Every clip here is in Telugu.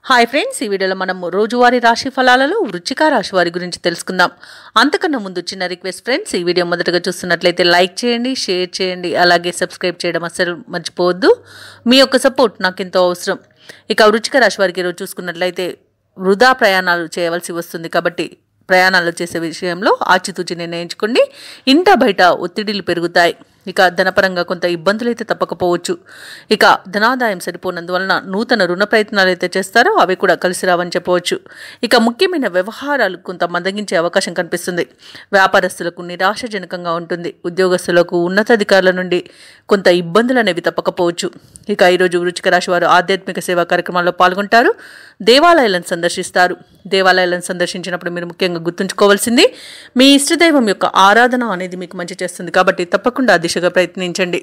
హాయ్ ఫ్రెండ్స్, ఈ వీడియోలో మనం రోజువారీ రాశి ఫలాలలో వృశ్చిక రాశి వారి గురించి తెలుసుకుందాం. అంతకన్నా ముందు చిన్న రిక్వెస్ట్ ఫ్రెండ్స్, ఈ వీడియో మొదటగా చూస్తున్నట్లయితే లైక్ చేయండి, షేర్ చేయండి, అలాగే సబ్స్క్రైబ్ చేయడం అస్సలు మర్చిపోవద్దు. మీ యొక్క సపోర్ట్ నాకు ఎంతో అవసరం. ఇక వృశ్చిక రాశి వారికి ఈరోజు చూసుకున్నట్లయితే వృధా ప్రయాణాలు చేయవలసి వస్తుంది. కాబట్టి ప్రయాణాలు చేసే విషయంలో ఆచితూచి నిర్ణయించుకోండి. ఇంట బయట ఒత్తిడిలు పెరుగుతాయి. ఇక ధనపరంగా కొంత ఇబ్బందులు అయితే తప్పకపోవచ్చు. ఇక ధనాదాయం సరిపోనందువలన నూతన రుణ ప్రయత్నాలు అయితే చేస్తారో అవి కూడా కలిసి రావని చెప్పవచ్చు. ఇక ముఖ్యమైన వ్యవహారాలు కొంత మందగించే అవకాశం కనిపిస్తుంది. వ్యాపారస్తులకు నిరాశజనకంగా ఉంటుంది. ఉద్యోగస్తులకు ఉన్నతాధికారుల నుండి కొంత ఇబ్బందులు అనేవి తప్పకపోవచ్చు. ఇక ఈరోజు వృశ్చిక రాశి వారు ఆధ్యాత్మిక సేవా కార్యక్రమాల్లో పాల్గొంటారు. దేవాలయాలను సందర్శిస్తారు. దేవాలయాలను సందర్శించినప్పుడు మీరు ముఖ్యంగా గుర్తుంచుకోవాల్సింది, మీ ఇష్టదైవం యొక్క ఆరాధన అనేది మీకు మంచి చేస్తుంది. కాబట్టి తప్పకుండా దిశగా ప్రయత్నించండి.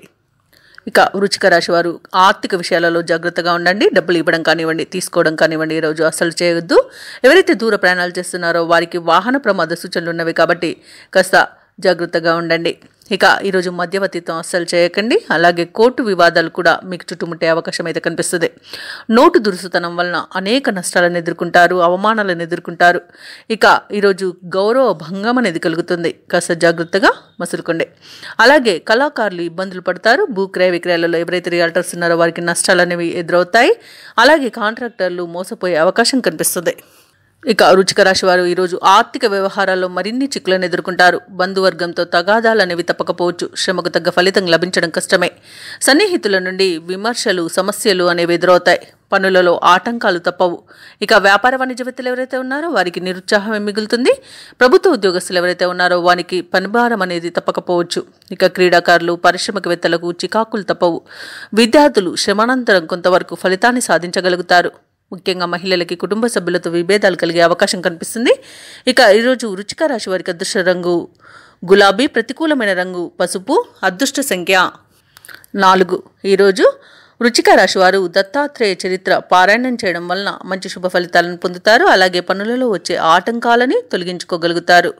ఇక వృశ్చిక రాశి వారు ఆర్థిక విషయాలలో జాగ్రత్తగా ఉండండి. డబ్బులు ఇవ్వడం కానివ్వండి, తీసుకోవడం కానివ్వండి ఈరోజు అసలు చేయవద్దు. ఎవరైతే దూర ప్రయాణాలు చేస్తున్నారో వారికి వాహన ప్రమాద సూచనలు ఉన్నవి. కాబట్టి కాస్త జాగ్రత్తగా ఉండండి. ఇక ఈరోజు మధ్యవర్తిత్వం అస్సలు చేయకండి. అలాగే కోర్టు వివాదాలు కూడా మీకు చుట్టుముట్టే అవకాశం అయితే కనిపిస్తుంది. నోటు దురుసుతనం వలన అనేక నష్టాలను ఎదుర్కొంటారు, అవమానాలను ఎదుర్కొంటారు. ఇక ఈరోజు గౌరవ భంగం అనేది కలుగుతుంది. కాస్త జాగ్రత్తగా మసులుకోండి. అలాగే కళాకారులు ఇబ్బందులు పడతారు. భూ క్రయ విక్రయాలలో ఎవరైతే రియాల్టర్స్ ఉన్నారో వారికి నష్టాలు అనేవి ఎదురవుతాయి. అలాగే కాంట్రాక్టర్లు మోసపోయే అవకాశం కనిపిస్తుంది. ఇక వృశ్చిక రాశి వారు ఈరోజు ఆర్థిక వ్యవహారాల్లో మరిన్ని చిక్కులను ఎదుర్కొంటారు. బంధువర్గంతో తగాదాలు అనేవి తప్పకపోవచ్చు. శ్రమకు తగ్గ ఫలితం లభించడం కష్టమే. సన్నిహితుల నుండి విమర్శలు, సమస్యలు అనేవి ఎదురవుతాయి. పనులలో ఆటంకాలు తప్పవు. ఇక వ్యాపార వాణిజ్యవేత్తలు ఎవరైతే ఉన్నారో వారికి నిరుత్సాహమే మిగులుతుంది. ప్రభుత్వ ఉద్యోగస్తులు ఎవరైతే ఉన్నారో వారికి పనిభారం అనేది తప్పకపోవచ్చు. ఇక క్రీడాకారులు, పారిశ్రామికవేత్తలకు చికాకులు తప్పవు. విద్యార్థులు శ్రమానంతరం కొంతవరకు ఫలితాన్ని సాధించగలుగుతారు. ముఖ్యంగా మహిళలకి కుటుంబ సభ్యులతో విభేదాలు కలిగే అవకాశం కనిపిస్తుంది. ఇక ఈరోజు వృశ్చిక రాశి వారికి అదృష్ట రంగు గులాబీ, ప్రతికూలమైన రంగు పసుపు, అదృష్ట సంఖ్య 4. ఈరోజు వృశ్చిక రాశి వారు దత్తాత్రేయ చరిత్ర పారాయణం చేయడం వలన మంచి శుభ ఫలితాలను పొందుతారు. అలాగే పనులలో వచ్చే ఆటంకాలని తొలగించుకోగలుగుతారు.